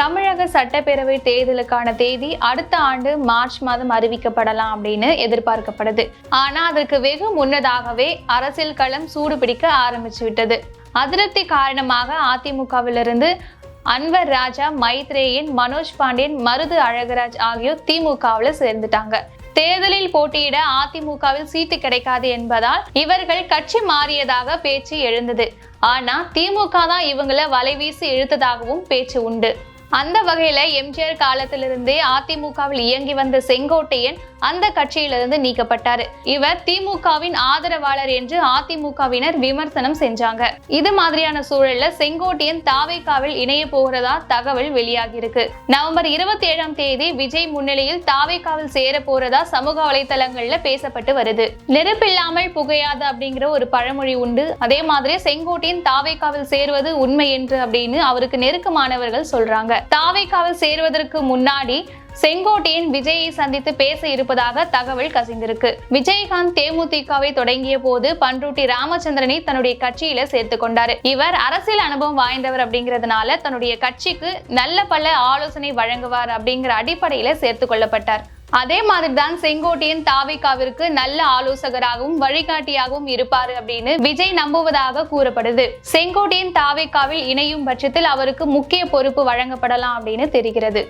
தமிழக சட்டப்பேரவை தேர்தலுக்கான தேதி அடுத்த ஆண்டு மார்ச் மாதம் அறிவிக்கப்படலாம் அப்படின்னு எதிர்பார்க்கப்படுது. ஆனா அதற்கு வெகு முன்னதாகவே அரசியல் களம் சூடு பிடிக்க ஆரம்பிச்சு விட்டது. அதிருப்தி காரணமாக அதிமுகவிலிருந்து அன்வர் ராஜா, மைத்ரேயன், மனோஜ் பாண்டியன், மருது அழகராஜ் ஆகியோர் திமுகவில் சேர்ந்துட்டாங்க. தேர்தலில் போட்டியிட அதிமுகவில் சீட்டு கிடைக்காது என்பதால் இவர்கள் கட்சி மாறியதாக பேச்சு எழுந்தது. ஆனா திமுக தான் இவங்களை வலைவீசி இழுத்ததாகவும் பேச்சு உண்டு. அந்த வகையில எம்ஜிஆர் காலத்திலிருந்தே அதிமுகவில் இயங்கி வந்த செங்கோட்டையன் அந்த கட்சியிலிருந்து நீக்கப்பட்டாரு. இவர் திமுகவின் ஆதரவாளர் என்று அதிமுகவினர் விமர்சனம் செஞ்சாங்க. இது மாதிரியான சூழல்ல செங்கோட்டையன் தாவேகாவில் இணைய போகிறதா தகவல் வெளியாகி இருக்கு. நவம்பர் 27ஆம் தேதி விஜய் முன்னிலையில் தாவேகாவில் சேர போறதா சமூக வலைதளங்கள்ல பேசப்பட்டு வருது. நெருப்பில்லாமல் புகையாது அப்படிங்கிற ஒரு பழமொழி உண்டு. அதே மாதிரி செங்கோட்டையன் தாவேகாவில் சேருவது உண்மை என்று அப்படின்னு அவருக்கு நெருக்கமானவர்கள் சொல்றாங்க. தாவேகாவில் சேருவதற்கு முன்னாடி செங்கோட்டையன் விஜயை சந்தித்து பேச இருப்பதாக தகவல் கசிந்திருக்கு. விஜயகாந்த் தேமுதிகவை தொடங்கிய போது பண்ருட்டி ராமச்சந்திரனை தன்னுடைய கட்சியில சேர்த்து கொண்டாரு. இவர் அரசியல் அனுபவம் வாய்ந்தவர் அப்படிங்கிறதுனால தன்னுடைய கட்சிக்கு நல்ல பல ஆலோசனை வழங்குவார் அப்படிங்கிற அடிப்படையில சேர்த்து கொள்ளப்பட்டார். அதே மாதிரிதான் செங்கோட்டையன் தாவேகாவிற்கு நல்ல ஆலோசகராகவும் வழிகாட்டியாகவும் இருப்பாரு அப்படின்னு விஜய் நம்புவதாக கூறப்படுது. செங்கோட்டையன் தாவேகாவில் இணையும் பட்சத்தில் அவருக்கு முக்கிய பொறுப்பு வழங்கப்படலாம் அப்படின்னு தெரிகிறது.